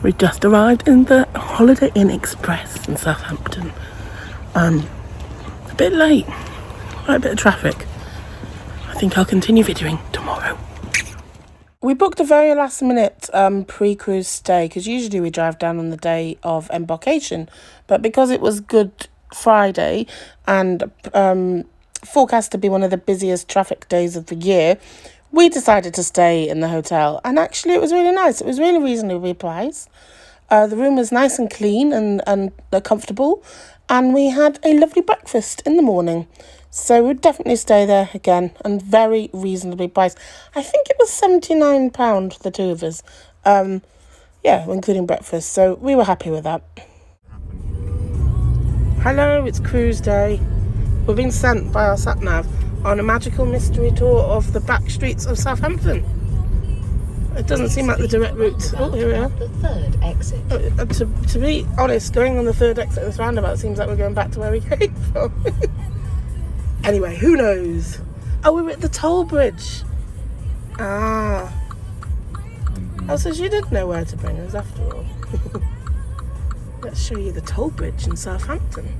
We just arrived in the Holiday Inn Express in Southampton. A bit late, quite a bit of traffic. I think I'll continue videoing tomorrow. We booked a very last minute pre-cruise stay because usually we drive down on the day of embarkation, but because it was Good Friday and forecast to be one of the busiest traffic days of the year, we decided to stay in the hotel, and actually it was really nice. It was really reasonably priced. The room was nice and clean and comfortable, and we had a lovely breakfast in the morning. So we'd definitely stay there again, and very reasonably priced. I think it was £79, the two of us. Yeah, including breakfast. So we were happy with that. Hello, it's cruise day. We're being sent by our sat-nav on a magical mystery tour of the back streets of Southampton. It doesn't seem like the direct route. Oh, here we are. The third exit. To be honest, going on the third exit of this roundabout seems like we're going back to where we came from. Anyway, who knows? Oh, we're at the toll bridge. Ah. Oh, so she did know where to bring us after all. Let's show you the toll bridge in Southampton.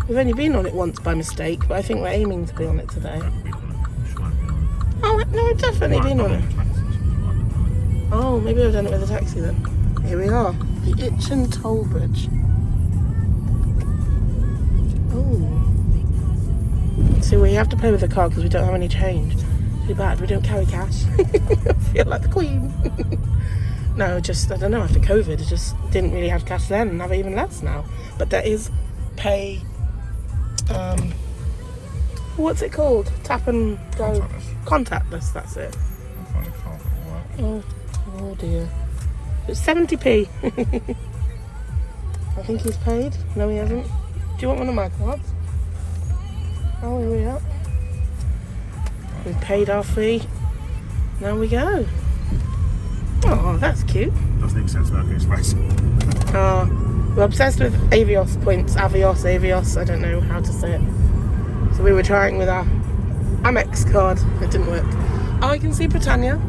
We've only been on it once by mistake, but I think we're aiming to be on it today. Oh, no, we've definitely been on it. Oh, maybe I've done it with a taxi then. Here we are, the Itchen Toll Bridge. Oh. So we have to pay with the card because we don't have any change. Too bad, we don't carry cash. I feel like the Queen. No, just, I don't know, after COVID, I just didn't really have cash then and have even less now. But there is pay... what's it called? Tap and go. Contactless, that's it. Oh dear. It's 70p. I think he's paid. No, he hasn't. Do you want one of my cards? Oh, here we are. We've paid our fee. Now we go. Oh, that's cute. Doesn't accept American Express. Oh, we're obsessed with Avios points. Avios. I don't know how to say it. So we were trying with our Amex card. It didn't work. Oh, I can see Britannia.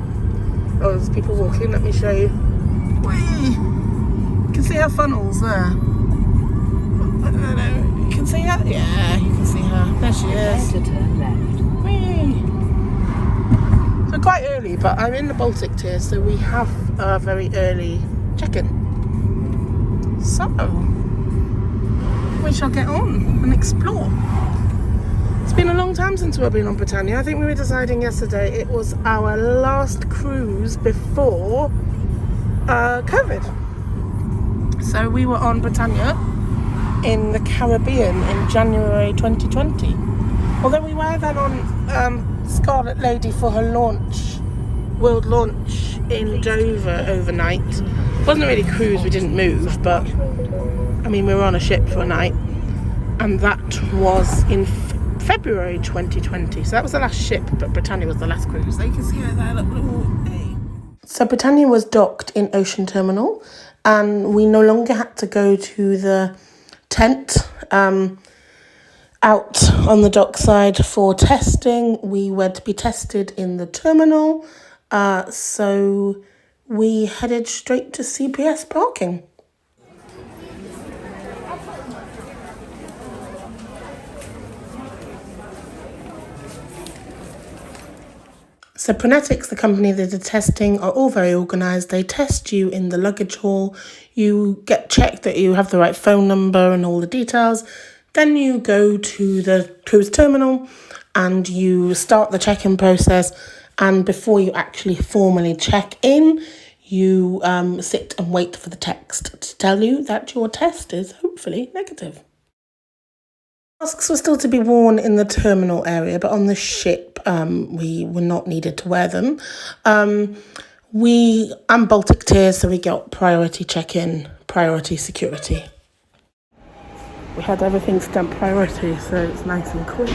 Oh, there's people walking. Let me show you. Whee! You can see her funnels there. I don't know. You can see her? Yeah, you can see her. There she is. To turn left. Whee! So quite early, but I'm in the Baltic tier, so we have a very early check-in. So, we shall get on and explore. It's been a long time since we've been on Britannia. I think we were deciding yesterday it was our last cruise before COVID. So we were on Britannia in the Caribbean in January 2020. Although we were then on Scarlet Lady for her world launch in Dover overnight. It wasn't really a cruise, we didn't move, but I mean we were on a ship for a night, and that was in February 2020. So that was the last ship, but Britannia was the last cruise. So you can see her there, look. Hey. So Britannia was docked in Ocean Terminal, and we no longer had to go to the tent out on the dockside for testing. We were to be tested in the terminal, so we headed straight to CPS parking. So Pronetics, the company that did testing, are all very organised. They test you in the luggage hall. You get checked that you have the right phone number and all the details. Then you go to the cruise terminal and you start the check-in process. And before you actually formally check in, you sit and wait for the text to tell you that your test is hopefully negative. Masks were still to be worn in the terminal area, but on the ship, we were not needed to wear them. I'm Baltic tier, so we got priority check-in, priority security. We had everything stamped priority, so it's nice and quick.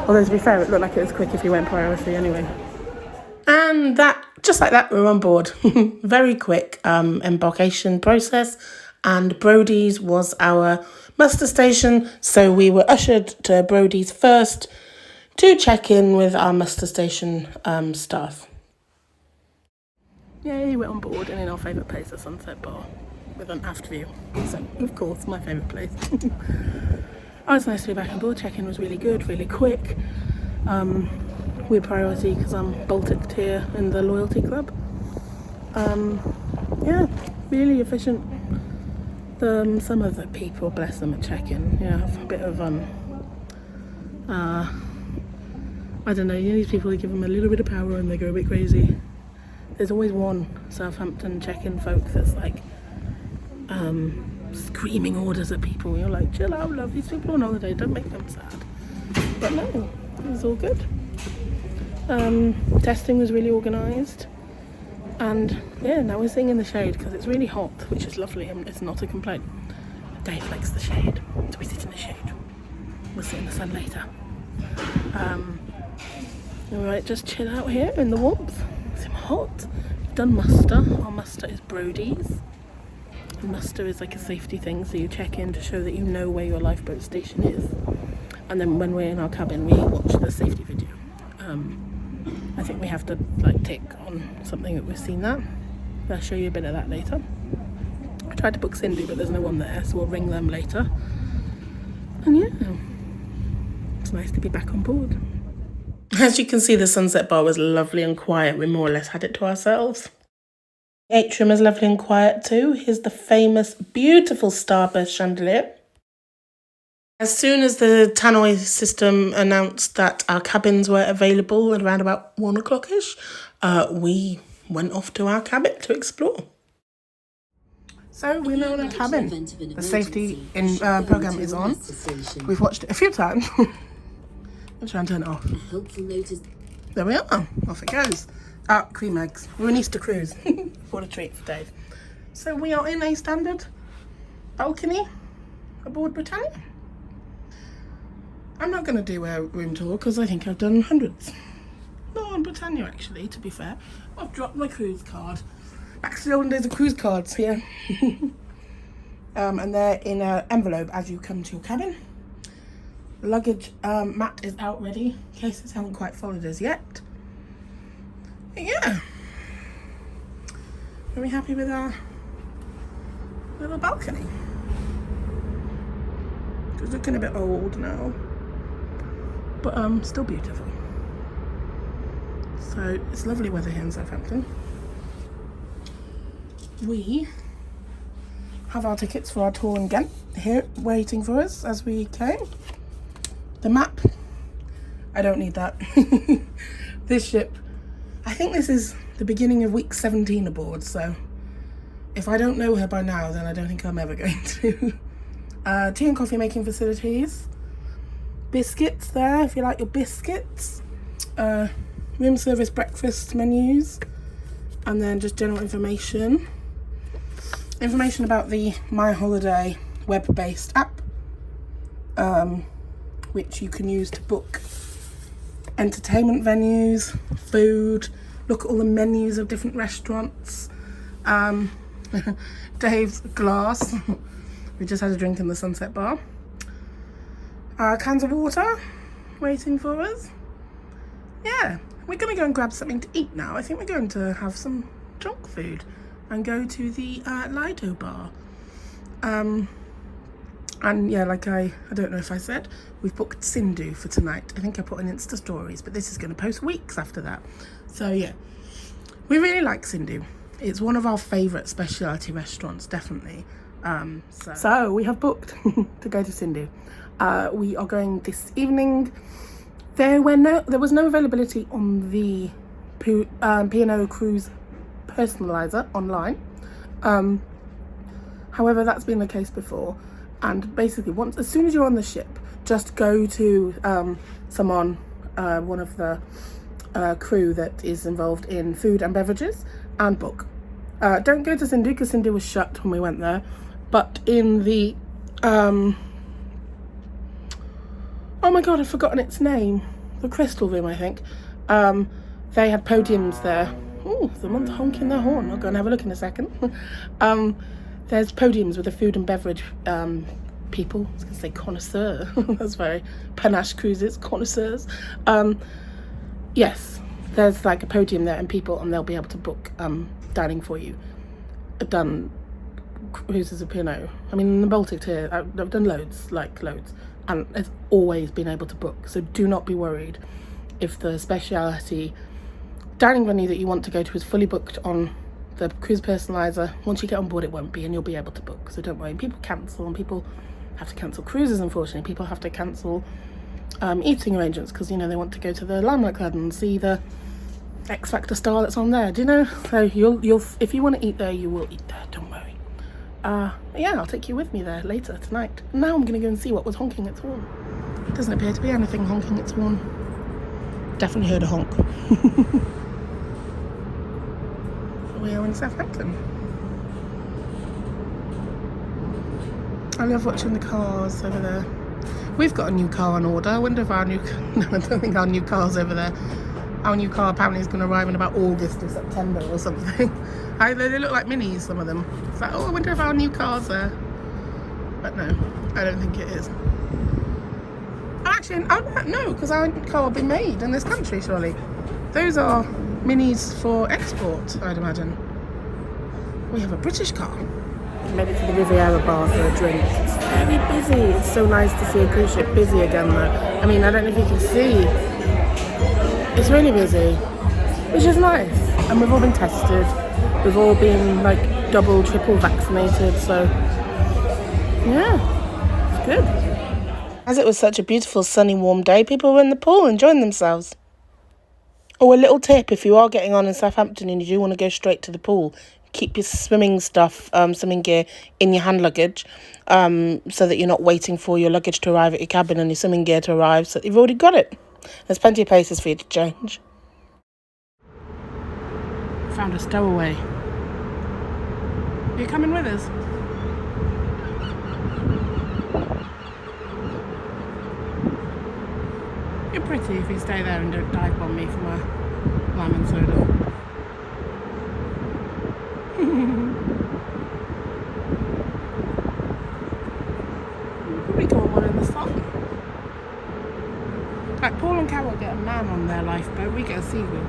Although to be fair, it looked like it was quick if you went priority anyway. And that, just like that, we're on board. Very quick embarkation process, and Brodie's was our muster station, so we were ushered to Brodie's first to check in with our muster station staff. Yay, we're on board and in our favourite place, the Sunset Bar, with an aft view. So, of course, my favourite place. Oh, it's nice to be back on board. Check-in was really good, really quick. We're priority because I'm Baltic tier in the loyalty club. Yeah, really efficient. Some of the people, bless them, at check-in, have a bit of I don't know, these people, you give them a little bit of power and they go a bit crazy. There's always one Southampton check-in folk that's like screaming orders at people. You're like, chill out, love, these people on holiday, don't make them sad. But no, it was all good. Testing was really organised. And yeah, now we're sitting in the shade because it's really hot, which is lovely and it's not a complaint. Dave likes the shade, so we sit in the shade. We'll sit in the sun later. Alright, just chill out here in the warmth. It's hot. We've done muster. Our muster is Brody's. And muster is like a safety thing, so you check in to show that you know where your lifeboat station is. And then when we're in our cabin, we watch the safety video. I think we have to like tick on something that we've seen that. I'll show you a bit of that later. I tried to book Sindhu, but there's no one there, so we'll ring them later. And yeah, it's nice to be back on board. As you can see, the Sunset Bar was lovely and quiet. We more or less had it to ourselves. The atrium is lovely and quiet too. Here's the famous, beautiful starburst chandelier. As soon as the tannoy system announced that our cabins were available at around about 1 o'clock-ish, we went off to our cabin to explore. So we're now in a cabin. The safety program is on. We've watched it a few times. I'm trying to turn it off. There we are. Off it goes. Cream eggs. We're an Easter cruise. What a treat for Dave. So we are in a standard balcony aboard Britannia. I'm not going to do a room tour because I think I've done hundreds. Not on Britannia, actually, to be fair. I've dropped my cruise card. Back to the olden days of cruise cards here. And they're in an envelope as you come to your cabin. The luggage mat is out ready, in case it haven't quite followed us yet. But yeah. Very happy with our little balcony. It's looking a bit old now. But still beautiful. So it's lovely weather here in Southampton. We have our tickets for our tour in Ghent here waiting for us as we came. The map, I don't need that. This ship, I think this is the beginning of week 17 aboard, so if I don't know her by now, then I don't think I'm ever going to. Tea and coffee making facilities. Biscuits there, if you like your biscuits. Room service breakfast menus. And then just general information. Information about the My Holiday web-based app. Which you can use to book entertainment venues, food, look at all the menus of different restaurants. Dave's glass. We just had a drink in the Sunset Bar. Cans of water waiting for us. Yeah, we're going to go and grab something to eat now. I think we're going to have some junk food and go to the Lido bar. And yeah, like I don't know if I said, we've booked Sindhu for tonight. I think I put in Insta stories, but this is going to post weeks after that. So yeah, we really like Sindhu. It's one of our favourite specialty restaurants, definitely. So we have booked to go to Sindhu. We are going this evening. There was no availability on the P&O Cruise personalizer online. However, that's been the case before. And basically, as soon as you're on the ship, just go to someone, one of the crew that is involved in food and beverages, and book. Don't go to Sindhu because Sindhu was shut when we went there. But in the oh my god, I've forgotten its name. The Crystal Room, I think. They had podiums there. Oh, someone's honking their horn. I'll go and have a look in a second. There's podiums with the food and beverage people. I was going to say connoisseur. That's very panache cruises, connoisseurs. Yes, there's like a podium there and they'll be able to book dining for you. I've done cruises of P&O. I mean, in the Baltic too, I've done loads, and it's always been able to book. So do not be worried if the speciality dining venue that you want to go to is fully booked on the cruise personalizer. Once you get on board, it won't be, and you'll be able to book. So don't worry. People cancel, and people have to cancel cruises. Unfortunately, people have to cancel eating arrangements because they want to go to the Limelight Club and see the X Factor star that's on there. Do you know? So you'll if you want to eat there, you will eat there. Don't worry. Yeah, I'll take you with me there later tonight. Now I'm going to go and see what was honking its horn. Doesn't appear to be anything honking its horn. Definitely heard a honk. We are in Southampton. I love watching the cars over there. We've got a new car on order. I wonder if our new... No, I don't think our new car's over there. Our new car apparently is going to arrive in about August or September or something. They look like minis, some of them. It's like, oh, I wonder if our new car's there. But no, I don't think it is. Actually, no, because our car will be made in this country, surely. Those are minis for export, I'd imagine. We have a British car. Made it to the Riviera bar for a drink. It's very busy. It's so nice to see a cruise ship busy again, though. I mean, I don't know if you can see. It's really busy, which is nice. And we've all been tested. We've all been double, triple vaccinated. So yeah, it's good. As it was such a beautiful, sunny, warm day, people were in the pool enjoying themselves. Oh, a little tip: if you are getting on in Southampton and you do want to go straight to the pool, keep your swimming stuff, swimming gear in your hand luggage, so that you're not waiting for your luggage to arrive at your cabin and your swimming gear to arrive, so that you've already got it. There's plenty of places for you to change. Found a stowaway. Are you coming with us? You're pretty if you stay there and don't dive bomb me for my lime and soda. Probably go on one in the sun. Like Paul and Carol get a man on their lifeboat, we get a seagull.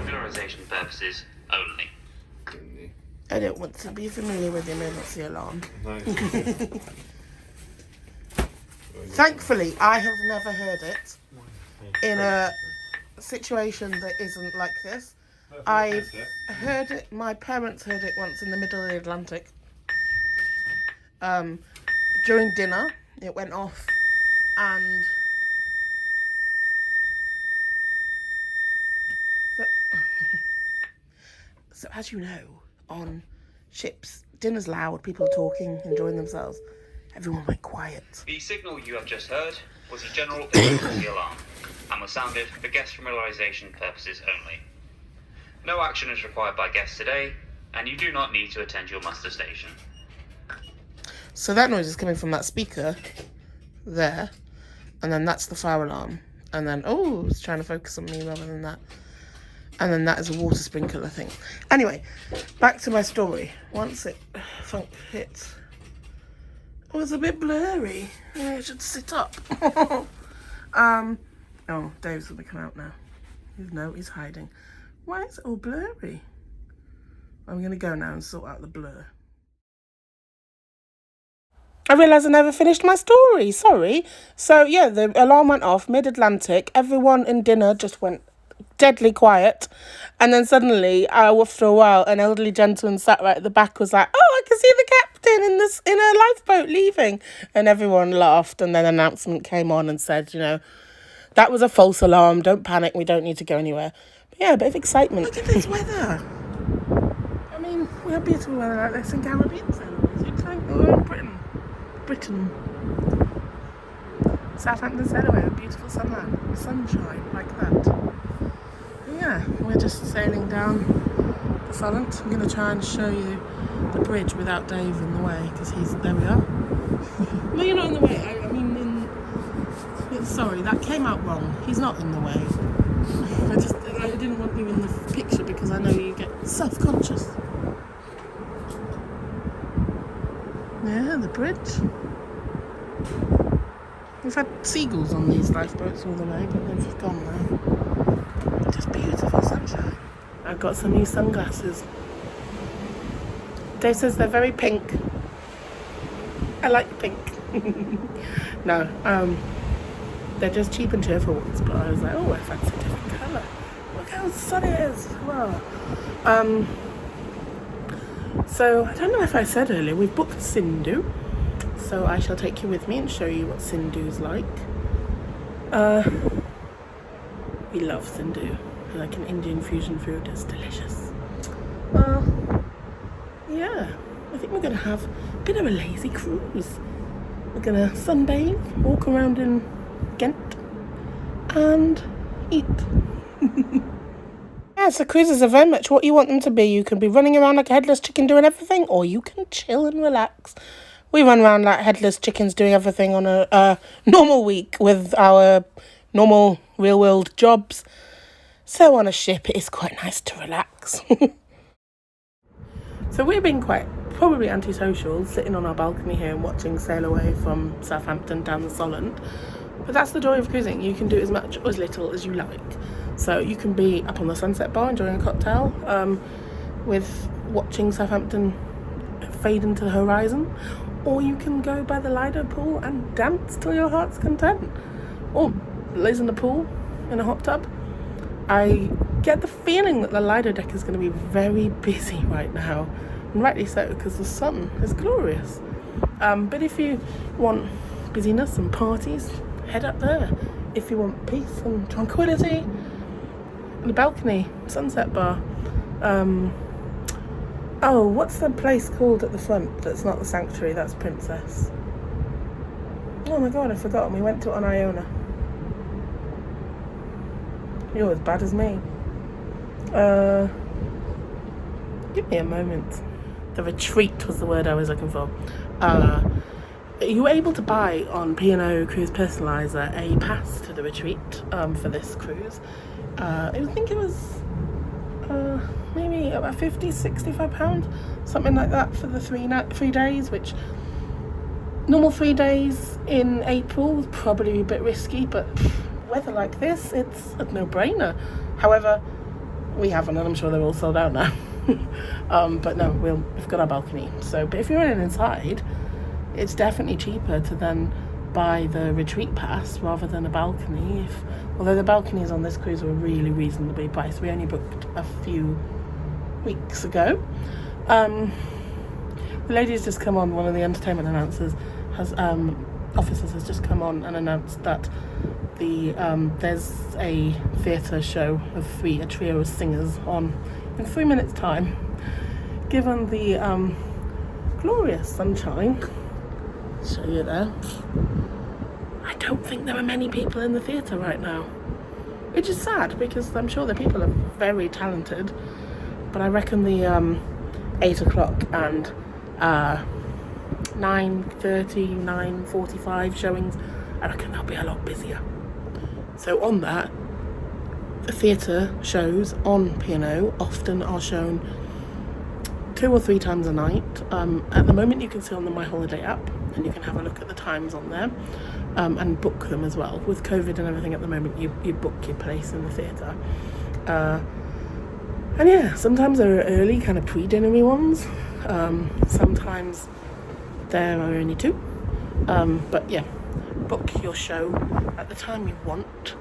Familiarisation purposes only. I don't want to be familiar with the emergency alarm. No. Thankfully, I have never heard it in a situation that isn't like this. I've heard it, my parents heard it once in the middle of the Atlantic. During dinner, it went off, and so as you know, on ships, dinner's loud, people are talking, enjoying themselves. Everyone went quiet. The signal you have just heard was a general emergency alarm and was sounded for guest familiarisation purposes only. No action is required by guests today, and you do not need to attend your muster station. So that noise is coming from that speaker there, and then that's the fire alarm, and then it's trying to focus on me rather than that, and then that is a water sprinkler thing. Anyway, back to my story. Once it hit, it was a bit blurry. Maybe I should sit up. Oh, Dave's gonna come out now. No, he's hiding. Why is it all blurry? I'm gonna go now and sort out the blur. I realised I never finished my story, sorry. So yeah, the alarm went off mid-Atlantic. Everyone in dinner just went deadly quiet. And then suddenly, after a while, an elderly gentleman sat right at the back was like, oh, I can see the captain in a lifeboat leaving. And everyone laughed, and then an announcement came on and said, that was a false alarm, don't panic, we don't need to go anywhere. But yeah, a bit of excitement. Look at this weather. I mean, we have beautiful weather like this in Caribbean sailors. You'd think we were in Britain. Southampton sailaway with beautiful sunshine like that. Yeah, we're just sailing down the Solent. I'm going to try and show you the bridge without Dave in the way, because there we are. No, you're not in the way. Sorry, that came out wrong. He's not in the way. I didn't want you in the picture because I know you get self-conscious. Yeah, the bridge. We've had seagulls on these lifeboats all the way, but they've gone now. Just beautiful sunshine. I got some new sunglasses. Dave says they're very pink. I like pink. No, they're just cheap and cheerful ones, but I was like, oh, I fancy a different colour. Look how sunny it is. Wow. So I don't know if I said earlier, we've booked Sindhu. So I shall take you with me and show you what Sindhu's like. We love Sindhu. Like an Indian fusion food, it's delicious. Yeah, I think we're gonna have a bit of a lazy cruise. We're gonna sunbathe, walk around in Ghent, and eat. Yeah, so cruises are very much what you want them to be. You can be running around like a headless chicken doing everything, or you can chill and relax. We run around like headless chickens doing everything on a normal week with our normal real-world jobs. So on a ship, it is quite nice to relax. So we've been quite probably antisocial, sitting on our balcony here and watching sail away from Southampton down the Solent. But that's the joy of cruising. You can do as much or as little as you like. So you can be up on the sunset bar enjoying a cocktail, with watching Southampton fade into the horizon, or you can go by the Lido pool and dance till your heart's content, or laze in the pool in a hot tub. I get the feeling that the Lido deck is going to be very busy right now, and rightly so, because the sun is glorious. But if you want busyness and parties, head up there. If you want peace and tranquility, the balcony, sunset bar. Oh, what's the place called at the front that's not the Sanctuary? That's Princess. Oh my god, I've forgotten. We went to it on Iona. You're as bad as me. Give me a moment. The Retreat was the word I was looking for. You were able to buy on P&O Cruise Personalizer a pass to the Retreat for this cruise. I think it was maybe about £50-65, something like that for the 3 days, which normal 3 days in April would probably be a bit risky, but weather like this, it's a no-brainer. However, we haven't, and I'm sure they're all sold out now. But no, we've got our balcony. So, but if you're in inside, it's definitely cheaper to then buy the Retreat pass rather than a balcony. Although the balconies on this cruise were really reasonably priced. We only booked a few weeks ago. The lady's just come on, one of the entertainment announcers officers has just come on and announced that there's a theatre show of a trio of singers on in 3 minutes time. Given the glorious sunshine, I'll show you there. I don't think there are many people in the theatre right now, which is sad because I'm sure the people are very talented, but I reckon the 8 o'clock and 9:30, 9:45 showings, I reckon they'll be a lot busier. So on that, the theatre shows on P&O often are shown 2 or 3 times a night. At the moment you can see on the My Holiday app, and you can have a look at the times on there, and book them as well. With COVID and everything at the moment, you book your place in the theatre. And yeah, sometimes there are early kind of pre-dinnery ones. Sometimes there are only 2. But yeah, book your show at the time you want.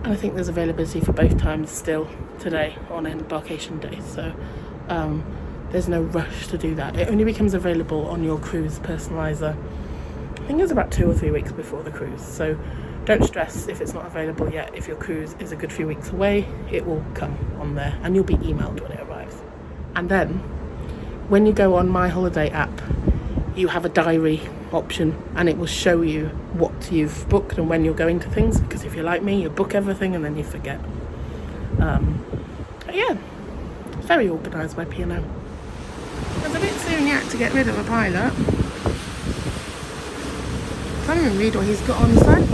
And I think there's availability for both times still today on Embarkation Day. So there's no rush to do that. It only becomes available on your cruise personalizer, I think it's about 2 or 3 weeks before the cruise. So don't stress if it's not available yet. If your cruise is a good few weeks away, it will come on there and you'll be emailed when it arrives. And then when you go on My Holiday app, you have a diary option and it will show you what you've booked and when you're going to things, because if you're like me, you book everything and then you forget. Yeah, very organised by P&O. It's a bit soon yet to get rid of a pilot. I can't even read what he's got on his side.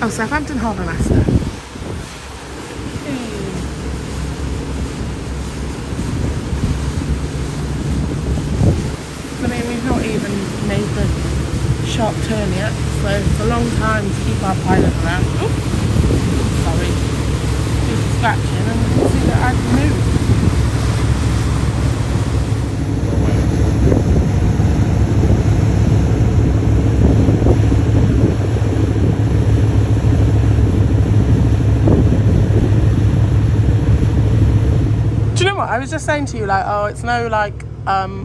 Oh, Southampton Harbour Master. I mean, we've not even made the sharp turn yet, so it's a long time to keep our pilot around. Oh, sorry. scratching and we can see that I've moved. Do you know what? I was just saying to you, like, oh, it's no like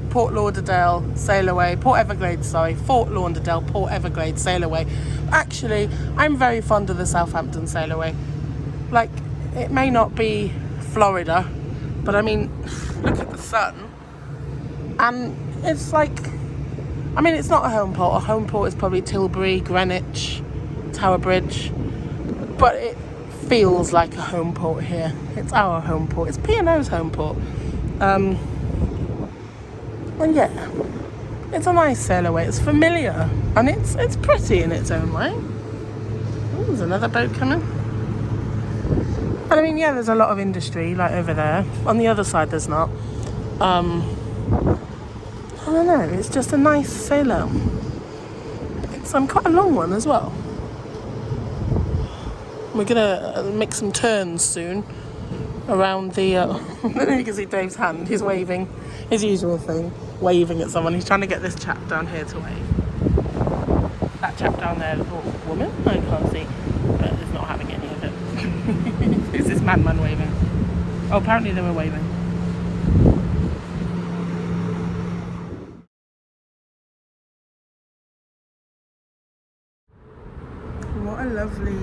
Port Lauderdale, sail away, Port Everglades, sorry, Fort Lauderdale, Port Everglades, sail away. Actually, I'm very fond of the Southampton sail away. Like, it may not be Florida, but I mean, look at the sun. And it's like, I mean, it's not a home port. A home port is probably Tilbury, Greenwich, Tower Bridge, but it feels like a home port here. It's our home port. It's P&O's home port. And yeah, it's a nice sail away. It's familiar and it's pretty in its own way. Oh, there's another boat coming. And I mean, yeah, there's a lot of industry like over there. On the other side, there's not. I don't know. It's just a nice sailor. It's quite a long one as well. We're gonna make some turns soon around the. I don't know if you can see Dave's hand. He's waving, his usual thing, waving at someone. He's trying to get this chap down here to wave. That chap down there, or woman, I can't see, but is not having any of it. Who's this madman waving? Oh, apparently they were waving. What a lovely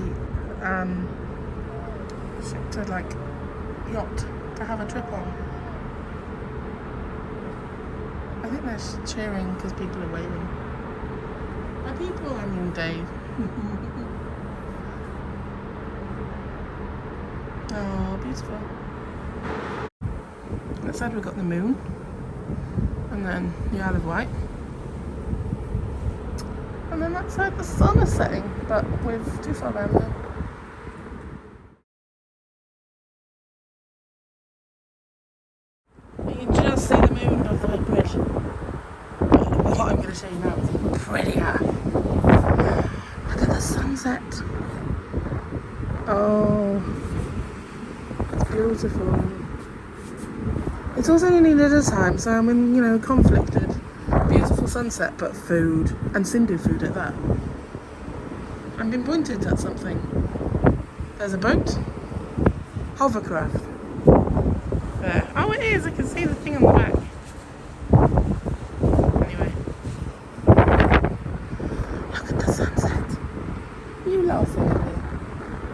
to like yacht to have a trip on. I think they're cheering because people are waving. By people, I mean Dave. Oh, beautiful. That side we've got the moon, and then the Isle of Wight. And then that side the sun is setting, but with too far around there. You can just see the moon above the bridge. What I'm going to show you now is even prettier. Look at the sunset. Oh, it's beautiful. It's also nearly dinner time, so I'm in, conflicted. Beautiful sunset, but food, and Sindhu food at that. I've been pointed at something. There's a boat. Hovercraft. There. Oh, it is. I can see the thing on the back. Anyway. Look at the sunset. You laughing at me?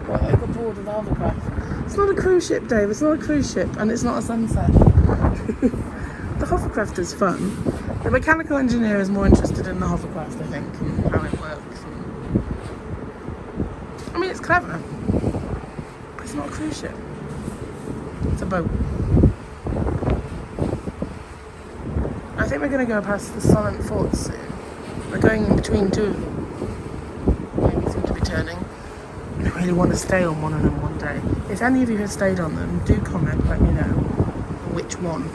What, I got bored of the hovercraft? It's not a cruise ship, Dave. It's not a cruise ship, and it's not a sunset. The hovercraft is fun. The mechanical engineer is more interested in the hovercraft, I think, and how it works. I mean, it's clever, but it's not a cruise ship. It's a boat. I think we're going to go past the Solent forts soon. We're going in between two of them. Maybe seem to be turning. I really want to stay on one of them one day. If any of you have stayed on them, do comment, let me know which one.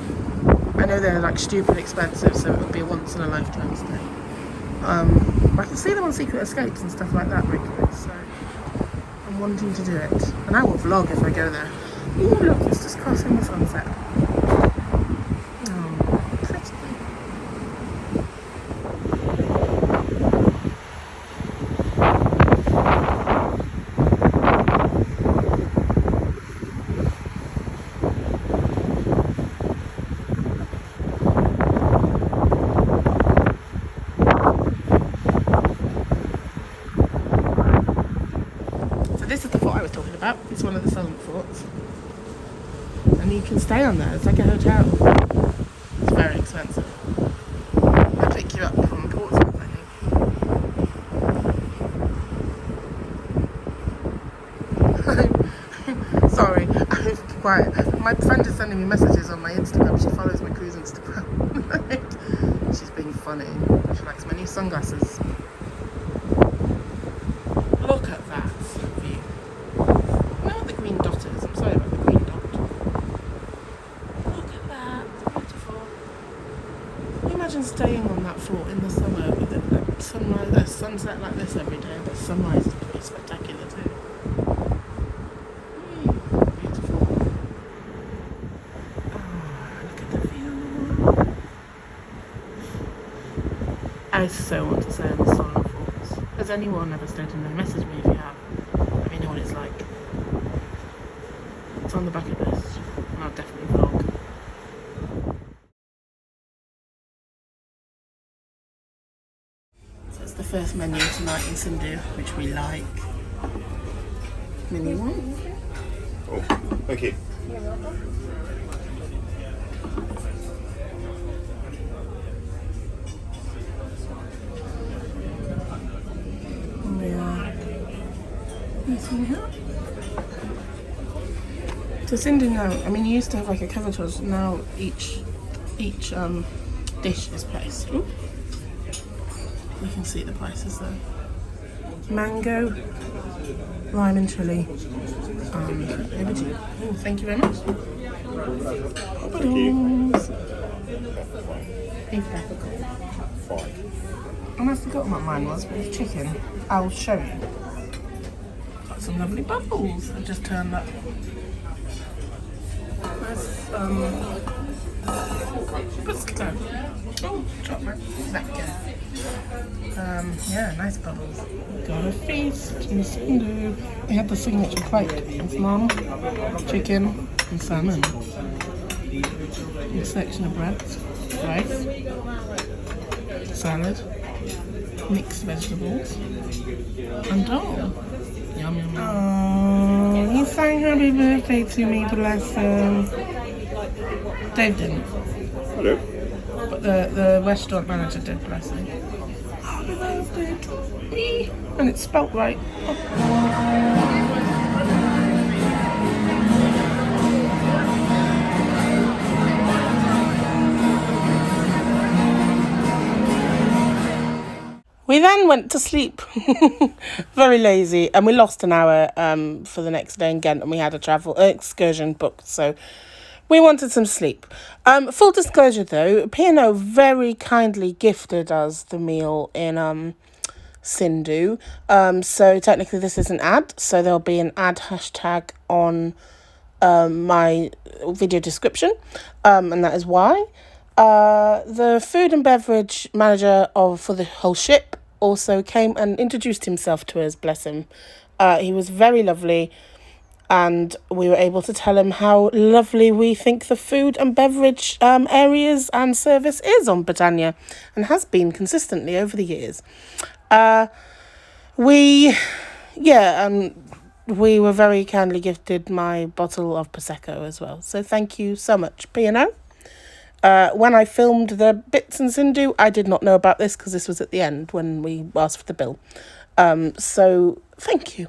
I know they're like stupid expensive, so it would be a once in a lifetime stay. I can see them on Secret Escapes and stuff like that regularly, so I'm wanting to do it. And I will vlog if I go there. Ooh, look, it's just crossing the sunset. Oh, pretty. This is the fort I was talking about. It's one of the Solent forts. And you can stay on there. It's like a hotel. It's very expensive. They pick you up from Portsmouth, I think. Sorry, I'm quiet. My friend is sending me messages on my Instagram. She follows my cruise Instagram. She's being funny. She likes my new sunglasses. Look at that view. You know what the green dot is? I'm sorry about the green dot. Look at that. It's beautiful. Can you imagine staying on that fort in the summer with a sunrise, a sunset like this every day? But sunrise is pretty spectacular too. Beautiful. I so want to stay in the Solent Falls. Has anyone ever stayed in there? Message me if you have. Let me know what it's like. It's on the bucket list, and I'll definitely vlog. So it's the first menu tonight in Sindhu, which we like. Menu 1. Oh, thank you. So Sindhu now, I mean, you used to have like a cover tours. Now each dish is priced. Ooh. You can see the prices there. Mango, lime and chilli. Over to you. Oh, thank you very much. Thank you. Beef peppercorn. 5. And I forgot what mine was, but it's chicken. I'll show you. Got some lovely bubbles. I've just turned up. That's biscuit. Oh, drop my napkin. Yeah, nice bubbles. Got a feast in Sindhu. They had the signature plate. It's lamb, chicken, and salmon. A selection of breads, rice, salad, mixed vegetables, and dal. Yum, yum, yum. Oh, he sang happy birthday to me, bless him. Dave didn't. Hello. But the restaurant manager did, bless him. Happy birthday to me. And it's spelt right. We then went to sleep, very lazy, and we lost an hour for the next day in Ghent, and we had a travel excursion booked, so we wanted some sleep. Full disclosure though, P&O very kindly gifted us the meal in Sindhu, so technically this is an ad, so there'll be an ad hashtag on my video description, and that is why. The food and beverage manager for the whole ship also came and introduced himself to us, bless him. He was very lovely, and we were able to tell him how lovely we think the food and beverage areas and service is on Britannia, and has been consistently over the years. We were very kindly gifted my bottle of Prosecco as well. So thank you so much, P&O. When I filmed the bits in Sindhu, I did not know about this because this was at the end when we asked for the bill. So thank you.